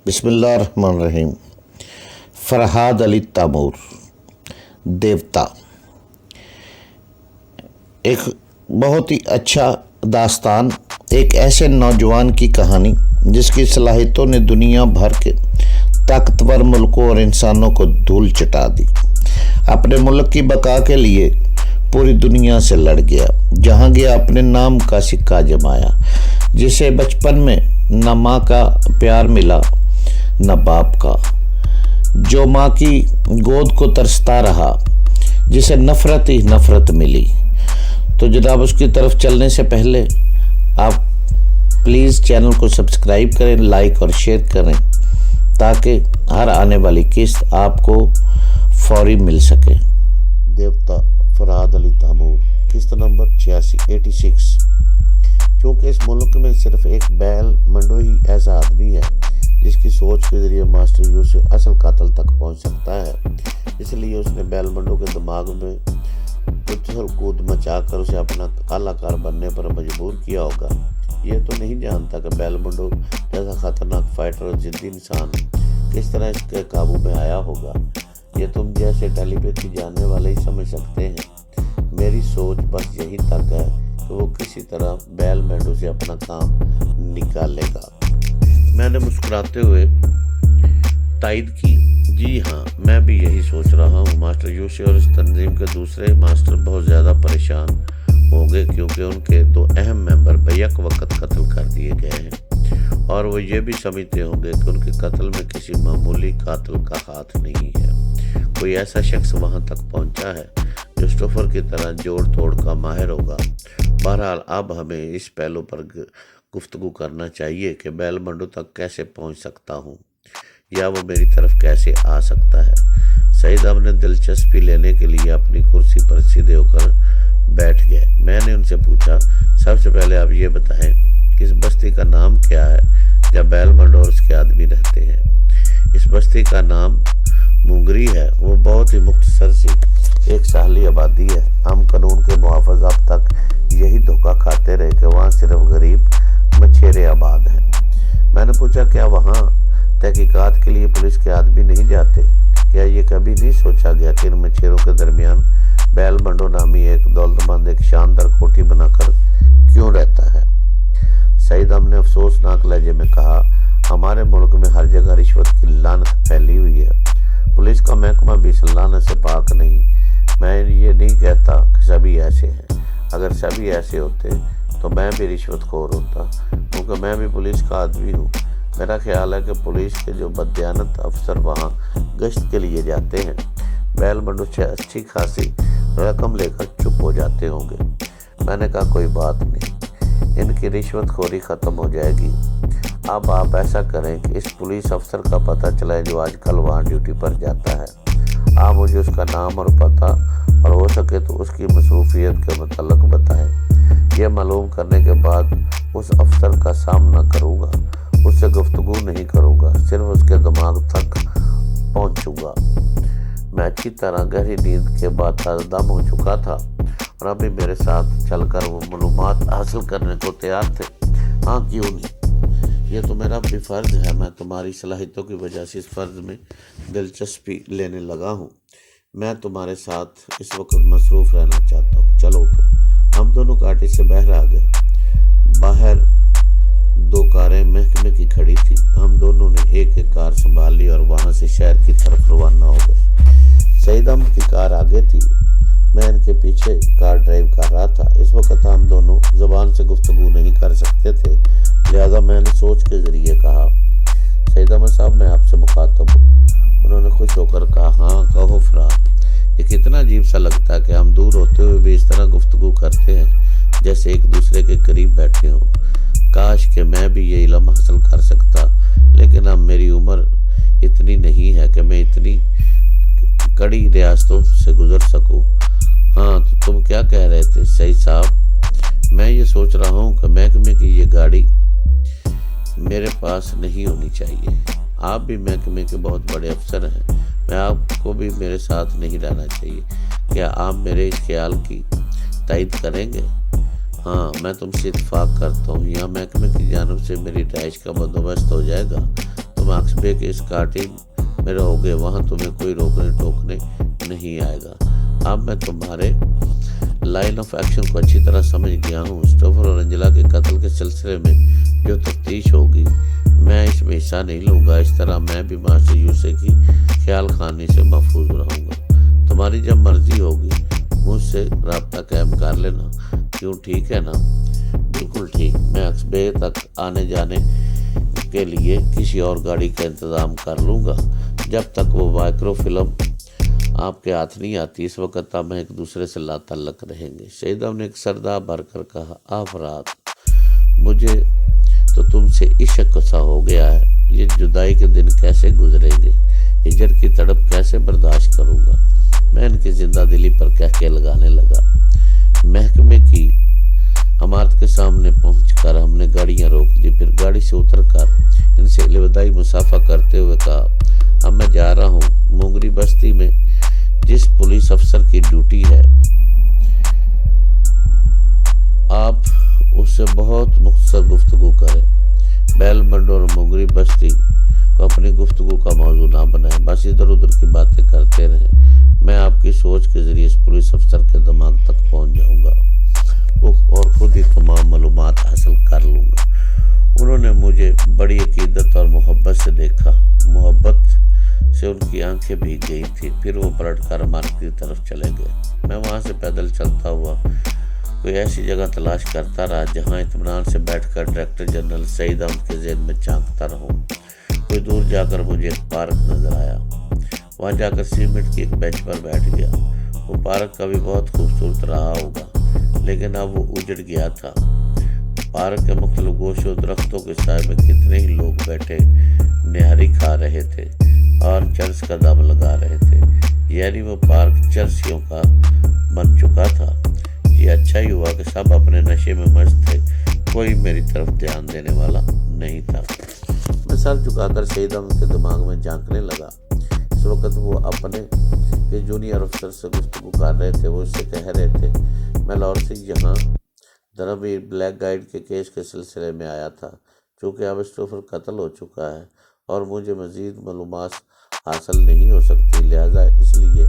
बिस्मिल्लाहिर्रहमानिर्रहीम। फरहाद अली तैमूर, देवता। एक बहुत ही अच्छा दास्तान, एक ऐसे नौजवान की कहानी जिसकी सलाहियतों ने दुनिया भर के ताकतवर मुल्कों और इंसानों को धूल चटा दी। अपने मुल्क की बका के लिए पूरी दुनिया से लड़ गया, जहाँ गया अपने नाम का सिक्का जमाया। जिसे बचपन में न माँ का प्यार मिला न बाप का, जो माँ की गोद को तरसता रहा, जिसे नफ़रत ही नफ़रत मिली। तो जनाब, उसकी तरफ चलने से पहले आप प्लीज़ चैनल को सब्सक्राइब करें, लाइक और शेयर करें, ताकि हर आने वाली किस्त आपको फौरी मिल सके। देवता फरहाद अली तैमूर, किस्त नंबर 86। क्योंकि इस मुल्क में सिर्फ एक बैल मंडो ही ऐसा आदमी है जिसकी सोच के ज़रिए मास्टर यू से असल कातल तक पहुंच सकता है, इसलिए उसने बैल मंडो के दिमाग में उछल कूद मचा कर उसे अपना कलाकार बनने पर मजबूर किया होगा। ये तो नहीं जानता कि बैल मंडो जैसा खतरनाक फाइटर और जिद्दी इंसान किस तरह इसके काबू में आया होगा। ये तुम जैसे टेलीपैथी जानने वाले ही समझ सकते हैं। मेरी सोच बस यही तक है कि वो किसी तरह बैल मंडो से अपना काम निकालेगा। मैंने मुस्कुराते हुए तायद की, जी हाँ, मैं भी यही सोच रहा हूँ। मास्टर यूसी और इस तंजीम के दूसरे मास्टर बहुत ज़्यादा परेशान होंगे, क्योंकि उनके 2 अहम मेंबर बैक वक्त कत्ल कर दिए गए हैं, और वो ये भी समझते होंगे कि उनके कत्ल में किसी मामूली कातिल का हाथ नहीं है। कोई ऐसा शख्स वहाँ तक पहुँचा है जो स्टोफर की तरह जोड़ तोड़ का माहिर होगा। बहरहाल अब हमें इस पहलू पर गुफ्तगू करना चाहिए कि बैल मंडो तक कैसे पहुँच सकता हूँ, या वो मेरी तरफ कैसे आ सकता है। सईद ने दिलचस्पी लेने के लिए अपनी कुर्सी पर सीधे होकर बैठ गए। मैंने उनसे पूछा, सबसे पहले आप ये बताएं कि इस बस्ती का नाम क्या है जहाँ बैल मंडो और उसके आदमी रहते हैं। इस बस्ती का नाम मुंगरी है। वो बहुत ही मुख्तसर सी एक साहली आबादी है। हम कानून के मुहाफ़िज़ अब तक यही धोखा खाते रहे कि वहाँ सिर्फ गरीब मछेरे आबाद हैं। मैंने पूछा, क्या वहाँ तहकीकात के लिए पुलिस के आदमी नहीं जाते? क्या ये कभी नहीं सोचा गया कि इन मछेरों के दरमियान बैल मंडो नामी एक दौलतमंद एक शानदार कोठी बनाकर क्यों रहता है? सईद ने अफसोसनाक लहजे में कहा, हमारे मुल्क में हर जगह रिश्वत की लानत फैली हुई है। पुलिस का महकमा भी इस लानत से पाक नहीं। मैं ये नहीं कहता कि सभी ऐसे हैं। अगर सभी ऐसे होते तो मैं भी रिश्वतखोर होता, क्योंकि मैं भी पुलिस का आदमी हूँ। मेरा ख्याल है कि पुलिस के जो बददियानत अफसर वहाँ गश्त के लिए जाते हैं, बैल मंडो से अच्छी खासी रकम लेकर चुप हो जाते होंगे। मैंने कहा, कोई बात नहीं, इनकी रिश्वतखोरी ख़त्म हो जाएगी। अब आप ऐसा करें कि इस पुलिस अफसर का पता चलाए जो आजकल वहाँ ड्यूटी पर जाता है। आप मुझे उसका नाम और पता और हो सके तो उसकी मसरूफियत के मुताल्लिक बताएं। यह मालूम करने के बाद उस अफसर का सामना करूँगा, उससे गुफ्तगू नहीं करूँगा, सिर्फ उसके दिमाग तक पहुँचूँगा। मैं अच्छी तरह गहरी नींद के बाद ताज़ादम हो चुका था, और अभी मेरे साथ चलकर वो मालूमात हासिल करने को तैयार थे। हाँ, क्यों नहीं, ये तो मेरा भी फ़र्ज़ है। मैं तुम्हारी सलाहियतों की वजह से इस फ़र्ज़ में दिलचस्पी लेने लगा हूँ। मैं तुम्हारे साथ इस वक्त मसरूफ़ रहना चाहता हूँ। चलो उठो। हम दोनों काटे से बाहर आ गए। बाहर 2 कारें महकमे की खड़ी थी। हम दोनों ने एक एक कार संभाल ली और वहाँ से शहर की तरफ रवाना हो गए। सईद की कार आगे थी, मैं इनके पीछे कार ड्राइव कर रहा था। इस वक्त हम दोनों ज़बान से गुफ्तगू नहीं कर सकते थे, लिहाजा मैंने सोच के ज़रिए कहा, सईद साहब, मैं आपसे मुखातब हूँ। उन्होंने खुश होकर कहा, हाँ कहो फरहाद। ये कितना अजीब सा लगता है कि हम दूर होते हुए भी इस तरह गुफ्तगू करते हैं जैसे एक दूसरे के करीब बैठे हों। काश कि मैं भी ये इल्म हासिल कर सकता, लेकिन अब मेरी उम्र इतनी नहीं है कि मैं इतनी कड़ी रियासतों से गुजर सकूं। हाँ, तो तुम क्या कह रहे थे सईद साहब? मैं ये सोच रहा हूँ कि महकमे की ये गाड़ी मेरे पास नहीं होनी चाहिए। आप भी महकमे के बहुत बड़े अफसर हैं, मैं आपको भी मेरे साथ नहीं रहना चाहिए। क्या आप मेरे इस ख्याल की तायद करेंगे? हाँ, मैं तुमसे इत्तेफाक करता हूँ। यहाँ महकमे की जानिब से मेरी रिहाइश का बंदोबस्त हो जाएगा। तुम अक्स शोबे के इस घाटी में रहोगे, वहाँ तुम्हें कोई रोकने टोकने नहीं आएगा। अब मैं तुम्हारे लाइन ऑफ एक्शन को अच्छी तरह समझ गया हूँ। स्टोफर और अंजला के कत्ल के सिलसिले में जो तफ्तीश होगी, मैं इसमें हिस्सा नहीं लूँगा। इस तरह मैं भी मास्टर यूसुफ की ख्याल खानी से महफूज रहूँगा। तुम्हारी जब मर्जी होगी मुझसे रब्ता कायम कर लेना। क्यों, ठीक है ना? बिल्कुल ठीक। मैं अक्सबे तक आने जाने के लिए किसी और गाड़ी का इंतज़ाम कर लूँगा जब तक वो माइक्रो फिल्म आपके हाथ नहीं आती। इस वक्त हम एक दूसरे से लातल्लक रहेंगे। शहीदम ने एक सरदा भरकर कहा, आफरात, मुझे तो तुमसे इश्क सा हो गया है। ये जुदाई के दिन कैसे गुजरेंगे? हिजर की तड़प कैसे बर्दाश्त करूँगा? मैं इनकी जिंदा दिली पर कहके लगाने लगा। महकमे की इमारत के सामने पहुंचकर हमने गाड़ियां रोक दी। फिर गाड़ी से उतरकर इनसे अलविदाई मुसाफा करते हुए कहा, अब मैं जा रहा हूँ। मोंगरी बस्ती में जिस पुलिस अफसर की ड्यूटी है, आप उससे बहुत मुख्तसर गुफ्तगू करें। बैल मंड और मोंगरी बस्ती को अपनी गुफ्तगू का मौजू ना बनाएं, बस इधर उधर की बातें करते रहें। मैं आपकी सोच के ज़रिए इस पुलिस अफसर के दिमाग तक पहुंच जाऊंगा और खुद ही तमाम मालूमात हासिल कर लूँगा। उन्होंने मुझे बड़ी अकीदत और मोहब्बत से देखा। मोहब्बत से उनकी आंखें भीग गई थी। फिर वो पलटकर इमारत की तरफ चले गए। मैं वहाँ से पैदल चलता हुआ कोई ऐसी जगह तलाश करता रहा जहाँ इत्मीनान से बैठकर डायरेक्टर जनरल सईद अहमद के ज़हन में झांकता रहूँ। कोई दूर जाकर मुझे एक पार्क नज़र आया। वहाँ जाकर सीमेंट की एक बेंच पर बैठ गया। वो पार्क कभी बहुत खूबसूरत रहा होगा, लेकिन अब वो उजड़ गया था। पार्क के मुख्तलिफ गोशों दरख्तों के साए में कितने ही लोग बैठे निहारी खा रहे थे और चर्च का दम लगा रहे थे। यानी वो पार्क चर्चियों का बन चुका था। ये अच्छा ही हुआ कि सब अपने नशे में मस्त थे, कोई मेरी तरफ ध्यान देने वाला नहीं था। मैं सर झुकाकर सईद अहमद के दिमाग में झांकने लगा। इस वक्त वो अपने के जूनियर अफसर से गुफ्तगू कर रहे थे। वो उससे कह रहे थे, मैं लाहौर से यहाँ दरअसल ब्लैक गाइड के केस के सिलसिले में आया था। चूँकि अब स्टोफर कत्ल हो चुका है और मुझे मज़ीद मालूमात हासिल नहीं हो सकती, लिहाजा इसलिए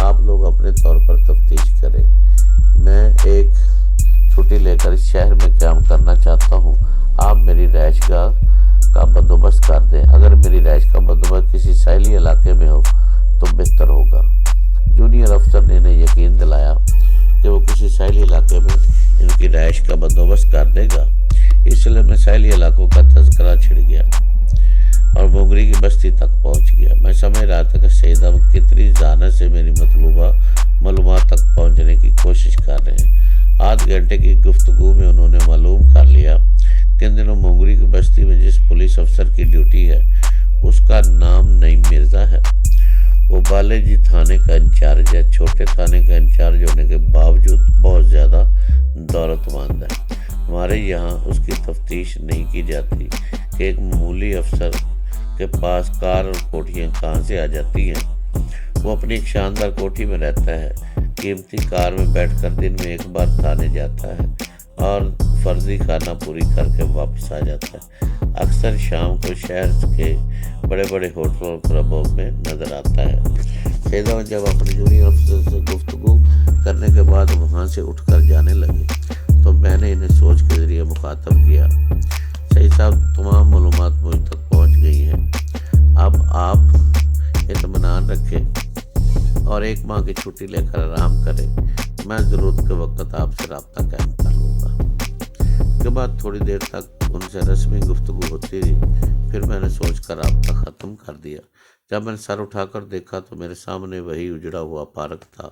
आप लोग अपने तौर पर तफ्तीश करें। मैं एक छुट्टी लेकर इस शहर में काम करना चाहता हूँ। आप मेरी रहायशगाह का बंदोबस्त कर दें। अगर मेरी रहायश का बंदोबस्त किसी साहिली इलाके में हो तो बेहतर होगा। जूनियर अफसर ने इन्हें यकीन दिलाया कि वो किसी साहिली इलाके में इनकी रहायश का बंदोबस्त कर देगा। इसलिए मैं साहिली इलाकों का तज़किरा छिड़ गया और मोंगरी की बस्ती तक पहुंच गया। मैं समझ रहा था कि सईद अहमद कितनी ज़हानत से मेरी मतलूबा मालूमात तक पहुंचने की कोशिश कर रहे हैं। आध घंटे की गुफ्तगू में उन्होंने मालूम कर लिया कि इन दिनों मोंगरी की बस्ती में जिस पुलिस अफसर की ड्यूटी है उसका नाम नईम मिर्ज़ा है। वो बालाजी थाने का इंचार्ज है। छोटे थाने का इंचार्ज होने के बावजूद बहुत ज़्यादा दौलतमंद है। हमारे यहाँ उसकी तफ्तीश नहीं की जाती कि एक मामूली अफसर के पास कार और कोठियाँ कहाँ से आ जाती हैं। वो अपनी एक शानदार कोठी में रहता है। कीमती कार में बैठकर दिन में एक बार थाने जाता है और फर्जी खाना पूरी करके वापस आ जाता है। अक्सर शाम को शहर के बड़े बड़े होटल और क्लबों में नज़र आता है। सईद अहमद जब अपने जूनियर अफसर से गुफ्तगू करने के बाद वहाँ से उठकर जाने लगे तो मैंने इन्हें सोच के ज़रिए मुखातब किया, सही साहब, तमाम मालूमात मुझ तक पहुँच गई हैं। अब आप इत्मीनान रखें और एक माह की छुट्टी लेकर आराम करें। मैं ज़रूरत के वक्त आपसे रब्ता कायम कर लूँगा। के बाद थोड़ी देर तक उनसे रस्मी गुफ्तगू होती रही। फिर मैंने सोचकर रब्ता ख़त्म कर दिया। जब मैंने सर उठाकर देखा तो मेरे सामने वही उजड़ा हुआ पार्क था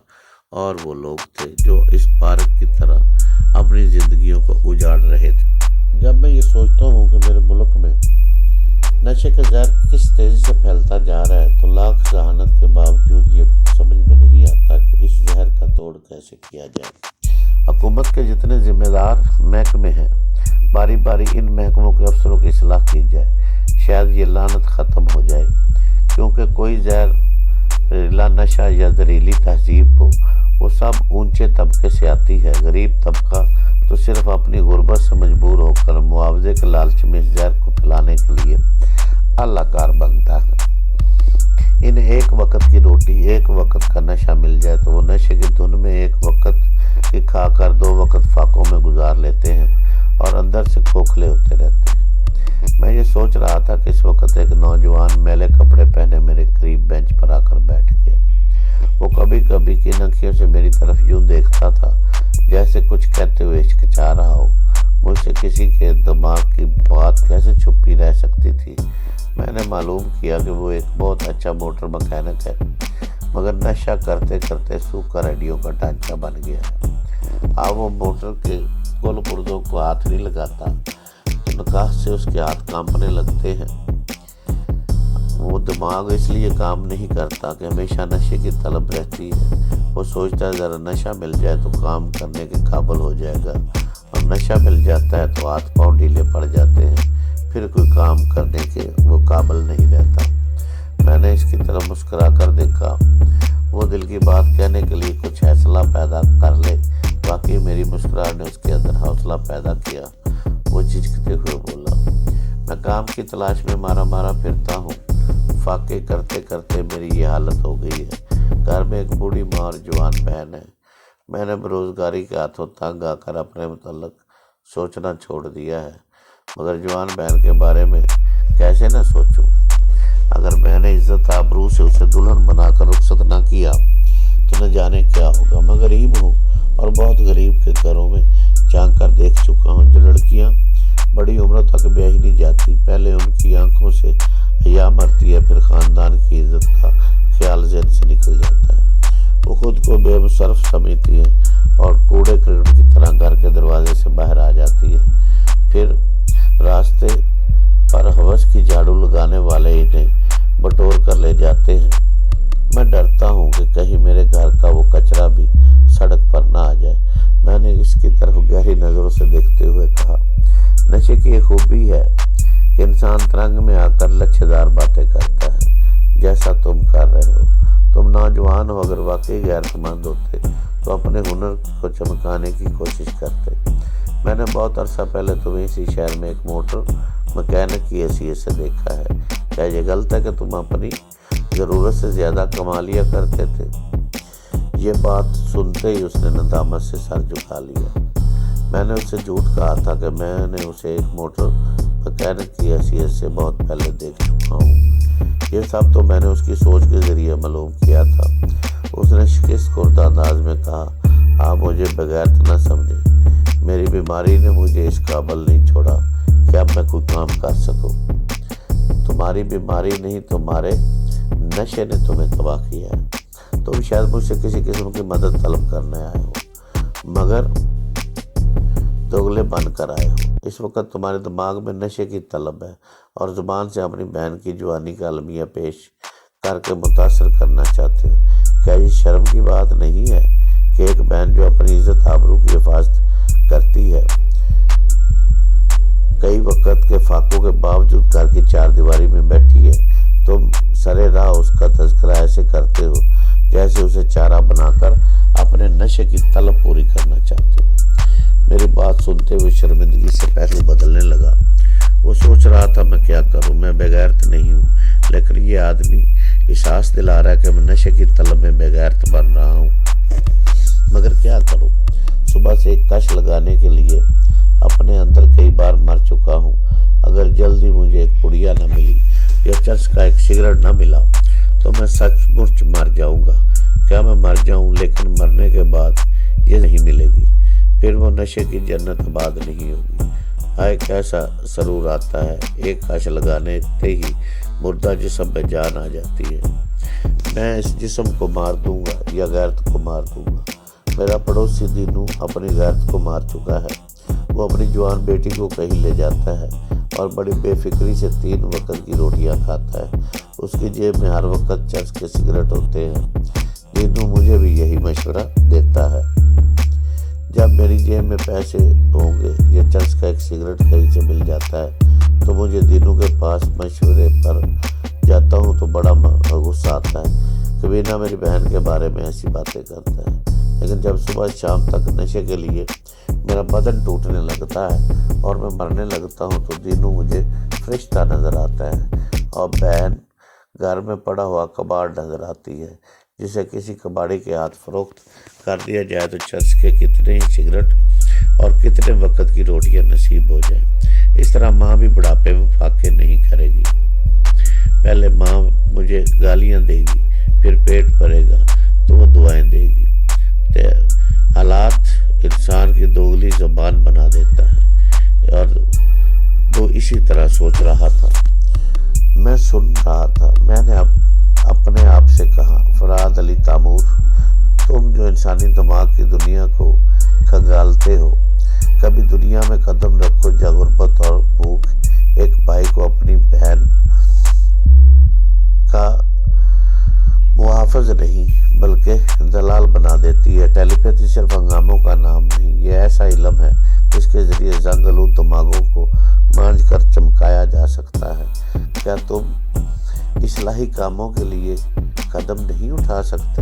और वो लोग थे जो इस पार्क की तरह अपनी ज़िंदगियों को उजाड़ रहे थे। जब मैं ये सोचता हूँ कि मेरे मुल्क में नशे का जहर किस तेज़ी से फैलता जा रहा है तो लाख जहानत के बावजूद ये समझ में नहीं आता कि इस जहर का तोड़ कैसे किया जाए। हुकूमत के जितने ज़िम्मेदार महकमे हैं, बारी बारी इन महकमों के अफसरों की इस्लाह की जाए। शायद ये लानत ख़त्म हो जाए, क्योंकि कोई जहरीला नशा या जहरीली तहजीब हो वो सब ऊंचे तबके से आती है। गरीब तबका तो सिर्फ अपनी गुर्बत से मजबूर होकर मुआवजे के लालच में इस जहर को फैलाने के लिए अलाकार बनता है। इन्हें एक वक्त की रोटी, एक वक्त का नशा मिल जाए तो वो नशे की धुन में एक वक्त की खाकर 2 वक्त फाकों में गुजार लेते हैं और अंदर से खोखले होते रहते हैं। मैं ये सोच रहा था कि इस वक्त एक नौजवान मैले कपड़े पहने मेरे करीब बेंच पर आकर बैठ गया। वो कभी कभी की आंखों से मेरी तरफ यूं देखता था जैसे कुछ कहते हुए हिचकिचा रहा हो। मुझसे किसी के दिमाग की बात कैसे छुपी रह सकती थी। मैंने मालूम किया कि वो एक बहुत अच्छा मोटर मैकेनिक है, मगर नशा करते करते सूखा रेडियो का ढांचा बन गया है। अब वो मोटर के कुल पुर्जों को हाथ नहीं लगाता, निकाह से उसके हाथ कांपने लगते हैं। वो दिमाग इसलिए काम नहीं करता कि हमेशा नशे की तलब रहती है। वो सोचता है ज़रा नशा मिल जाए तो काम करने के काबिल हो जाएगा, और नशा मिल जाता है तो हाथ पाँव ढीले पड़ जाते हैं, फिर कोई काम करने के वो काबिल नहीं रहता। मैंने इसकी तरफ मुस्कुरा कर देखा। वो दिल की बात कहने के लिए कुछ हौसला पैदा कर ले। वाकई मेरी मुस्कुराहट ने उसके अंदर हौसला पैदा किया। वो झिझकते हुए बोला, मैं काम की तलाश में मारा मारा फिरता हूँ। फाके करते करते मेरी ये हालत हो गई है। घर में एक बूढ़ी माँ और जवान बहन है। मैंने बेरोजगारी के हाथों तंग आकर अपने मुतल्लक सोचना छोड़ दिया है, मगर जवान बहन के बारे में कैसे न सोचूं। अगर मैंने इज्जत आबरू से उसे दुल्हन बनाकर रुखसत ना किया तो न जाने क्या होगा। मैं गरीब हूँ और बहुत गरीब के घरों में झांक कर देख चुका हूँ। जो लड़कियाँ बड़ी उम्र तक ब्याही नहीं जाती, पहले उनकी आंखों से हया मरती है, फिर खानदान की इज्जत का ख्याल ज़हन से निकल जाता है। वो खुद को बेमुशर्रफ समझती है और कूड़े करकट की तरह घर के दरवाजे से बाहर आ जाती है। फिर रास्ते पर हवस की झाड़ू लगाने वाले इन्हें बटोर कर ले जाते हैं। मैं डरता हूँ कि कहीं मेरे घर का वो कचरा भी सड़क पर ना आ जाए। मैंने इसकी तरफ गहरी नज़रों से देखते हुए कहा, नशे की एक खूबी है कि इंसान तरंग में आकर लच्छेदार बातें करता है, जैसा तुम कर रहे हो। तुम नौजवान हो, अगर वाकई गैरतमंद होते तो अपने हुनर को चमकाने की कोशिश करते। मैंने बहुत अरसा पहले तुम्हें इसी शहर में एक मोटर मैकेनिक की हैसियत से देखा है। क्या ये गलत है कि तुम अपनी ज़रूरत से ज़्यादा कमा लिया करते थे? ये बात सुनते ही उसने नदामत से सर झुका लिया। मैंने उससे झूठ कहा था कि मैंने उसे एक मोटर मैकेनिक की हैसियत से बहुत पहले देख चुका हूँ। ये सब तो मैंने उसकी सोच के ज़रिए मालूम किया था। उसने शिकस्त खुर्दा अंदाज में कहा, आप मुझे बगैर न समझे, मेरी बीमारी ने मुझे इस काबिल नहीं छोड़ा कि अब मैं कोई काम कर सकूं। तुम्हारी बीमारी नहीं, तुम्हारे नशे ने तुम्हें तबाह किया है। तुम शायद मुझसे किसी किस्म की मदद तलब करने आए हो, मगर दोगले बनकर आए हो। इस वक्त तुम्हारे दिमाग में नशे की तलब है और ज़ुबान से अपनी बहन की जवानी का अलमिया पेश करके मुतासर करना चाहते हो। क्या ये शर्म की बात नहीं है कि एक बहन जो अपनी इज्जत आबरू की हिफाजत करती है, कई वक्त के फाकों के बावजूद घर की चार दीवारी में बैठी है, तुम सरे राह उसका तज़किरा ऐसे करते हो जैसे उसे चारा बनाकर अपने नशे की तलब पूरी करना चाहते हो। मेरी बात सुनते हुए शर्मिंदगी से पहलू बदलने लगा। वो सोच रहा था, मैं क्या करूं, मैं बेगैरत नहीं हूं, लेकिन ये आदमी एहसास दिला रहा है कि मैं नशे की तलब में बेगैरत बन रहा हूं, मगर क्या करूं। सुबह से एक कश लगाने के लिए अपने अंदर कई बार मर चुका हूं। अगर जल्दी मुझे एक पुड़िया न मिली या चर्च का एक सिगरेट न मिला तो मैं सचमुच मर जाऊंगा। क्या मैं मर जाऊं, लेकिन मरने के बाद ये नहीं मिलेगी, फिर वो नशे की जन्नत आबाद नहीं होगी। हाय कैसा सरूर आता है, एक कश लगाने से ही मुर्दा जिस्म में जान आ जाती है। मैं इस जिस्म को मार दूंगा या गैरत को मार दूंगा। मेरा पड़ोसी दीनू अपनी गैरत को मार चुका है। वो अपनी जवान बेटी को कहीं ले जाता है और बड़ी बेफिक्री से 3 वक्त की रोटियां खाता है। उसकी जेब में हर वक्त चर्च के सिगरेट होते हैं। दीनू मुझे भी यही मशवरा देता है। जब मेरी जेब में पैसे होंगे या चर्च का एक सिगरेट कहीं से मिल जाता है तो मुझे दीनू के पास मशवरे पर जाता हूँ तो बड़ा गुस्सा आता है। कभी ना मेरी बहन के बारे में ऐसी बातें करता है, लेकिन जब सुबह शाम तक नशे के लिए मेरा बदन टूटने लगता है और मैं मरने लगता हूँ तो दीनू मुझे फरिश्ता नज़र आता है اور بہن گھر میں پڑا ہوا کباڑ نظر آتی ہے جسے کسی کباڑی کے ہاتھ فروخت کر دیا جائے تو چسکے کتنے ہی سگریٹ اور کتنے وقت کی روٹیاں نصیب ہو جائیں۔ اس طرح ماں بھی بڑھاپے میں فاقے نہیں کرے گی۔ پہلے ماں مجھے گالیاں دے گی، پھر پیٹ بھرے گا تو وہ دعائیں دے گی۔ حالات انسان کی دوگلی زبان بنا دیتا ہے، اور وہ اسی طرح سوچ رہا تھا۔ میں سن رہا تھا۔ میں نے اپنے آپ سے کہا، فرحات علی تامور، تم جو انسانی دماغ کی دنیا کو کھنگالتے ہو، کبھی دنیا میں قدم رکھو جہاں غربت اور بھوک ایک بھائی کو اپنی بہن کا محافظ نہیں بلکہ دلال بنا دیتی ہے۔ ٹیلی پیتھی صرف ہنگاموں کا نام نہیں، یہ ایسا علم ہے جس کے ذریعے زنگ آلود دماغوں کو مانج کر چمکایا جا سکتا ہے۔ کیا تم اصلاحی کاموں کے لیے قدم نہیں اٹھا سکتے؟